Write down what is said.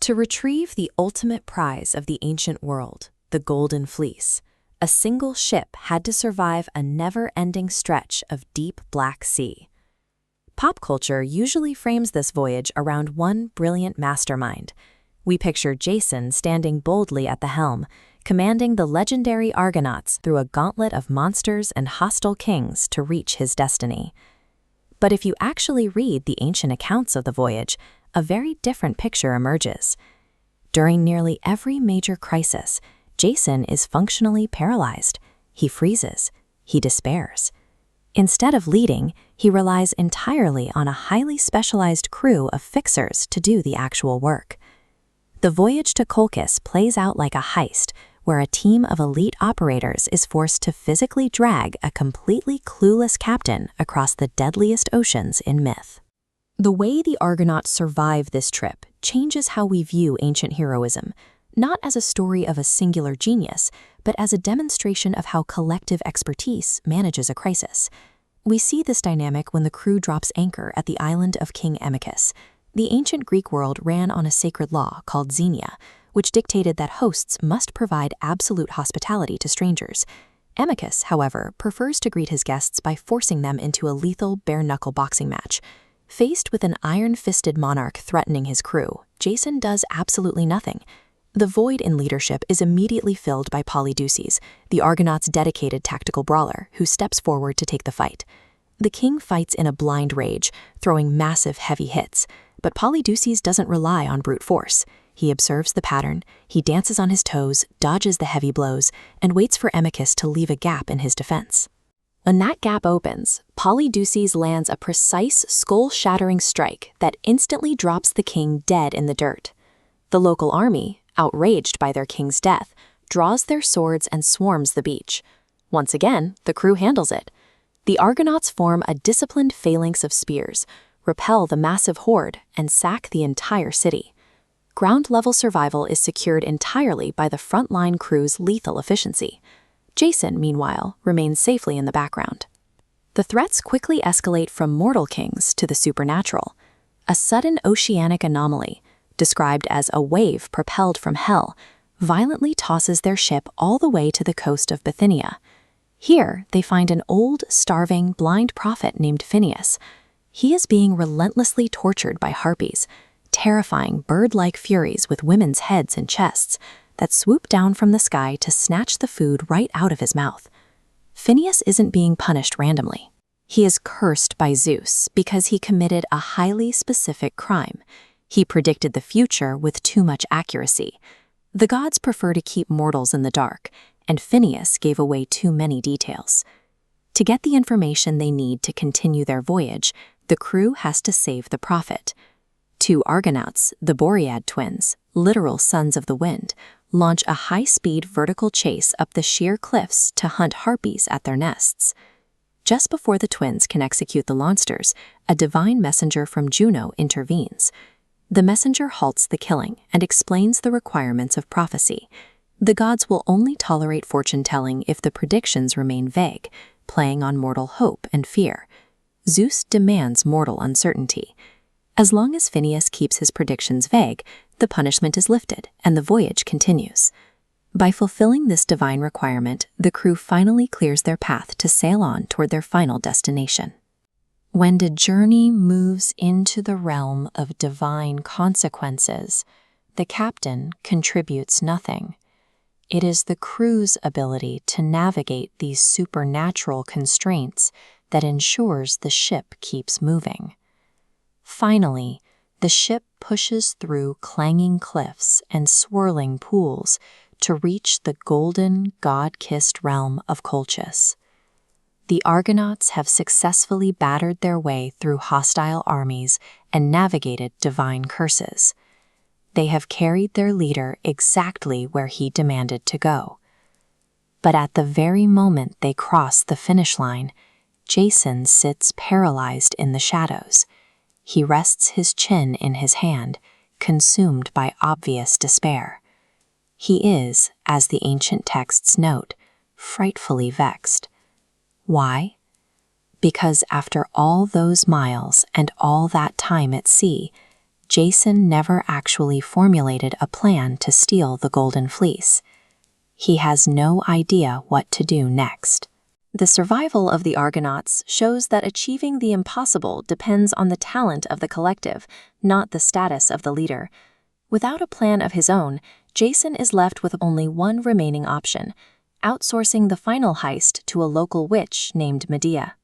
To retrieve the ultimate prize of the ancient world, the Golden Fleece, a single ship had to survive a never-ending stretch of deep Black Sea. Pop culture usually frames this voyage around one brilliant mastermind. We picture Jason standing boldly at the helm, commanding the legendary Argonauts through a gauntlet of monsters and hostile kings to reach his destiny. But if you actually read the ancient accounts of the voyage, a very different picture emerges. During nearly every major crisis, Jason is functionally paralyzed. He freezes. He despairs. Instead of leading, he relies entirely on a highly specialized crew of fixers to do the actual work. The voyage to Colchis plays out like a heist, where a team of elite operators is forced to physically drag a completely clueless captain across the deadliest oceans in myth. The way the Argonauts survive this trip changes how we view ancient heroism, not as a story of a singular genius, but as a demonstration of how collective expertise manages a crisis. We see this dynamic when the crew drops anchor at the island of King Amycus. The ancient Greek world ran on a sacred law called xenia, which dictated that hosts must provide absolute hospitality to strangers. Amycus, however, prefers to greet his guests by forcing them into a lethal bare-knuckle boxing match. Faced with an iron-fisted monarch threatening his crew, Jason does absolutely nothing. The void in leadership is immediately filled by Polydeuces, the Argonauts' dedicated tactical brawler, who steps forward to take the fight. The king fights in a blind rage, throwing massive heavy hits, but Polydeuces doesn't rely on brute force. He observes the pattern, he dances on his toes, dodges the heavy blows, and waits for Amycus to leave a gap in his defense. When that gap opens, Polydeuces lands a precise, skull-shattering strike that instantly drops the king dead in the dirt. The local army, outraged by their king's death, draws their swords and swarms the beach. Once again, the crew handles it. The Argonauts form a disciplined phalanx of spears, repel the massive horde, and sack the entire city. Ground-level survival is secured entirely by the frontline crew's lethal efficiency. Jason, meanwhile, remains safely in the background. The threats quickly escalate from mortal kings to the supernatural. A sudden oceanic anomaly, described as a wave propelled from hell, violently tosses their ship all the way to the coast of Bithynia. Here, they find an old, starving, blind prophet named Phineas. He is being relentlessly tortured by harpies, terrifying bird-like furies with women's heads and chests that swoop down from the sky to snatch the food right out of his mouth. Phineas isn't being punished randomly. He is cursed by Zeus because he committed a highly specific crime. He predicted the future with too much accuracy. The gods prefer to keep mortals in the dark, and Phineas gave away too many details. To get the information they need to continue their voyage, the crew has to save the prophet. Two Argonauts, the Boread twins, literal sons of the wind, launch a high-speed vertical chase up the sheer cliffs to hunt harpies at their nests. Just before the twins can execute the monsters, a divine messenger from Juno intervenes. The messenger halts the killing and explains the requirements of prophecy. The gods will only tolerate fortune-telling if the predictions remain vague, playing on mortal hope and fear. Zeus demands mortal uncertainty. As long as Phineas keeps his predictions vague, the punishment is lifted and the voyage continues. By fulfilling this divine requirement, the crew finally clears their path to sail on toward their final destination. When the journey moves into the realm of divine consequences, the captain contributes nothing. It is the crew's ability to navigate these supernatural constraints that ensures the ship keeps moving. Finally, the ship pushes through clanging cliffs and swirling pools to reach the golden, god-kissed realm of Colchis. The Argonauts have successfully battered their way through hostile armies and navigated divine curses. They have carried their leader exactly where he demanded to go. But at the very moment they cross the finish line, Jason sits paralyzed in the shadows. He rests his chin in his hand, consumed by obvious despair. He is, as the ancient texts note, frightfully vexed. Why? Because after all those miles and all that time at sea, Jason never actually formulated a plan to steal the Golden Fleece. He has no idea what to do next. The survival of the Argonauts shows that achieving the impossible depends on the talent of the collective, not the status of the leader. Without a plan of his own, Jason is left with only one remaining option: outsourcing the final heist to a local witch named Medea.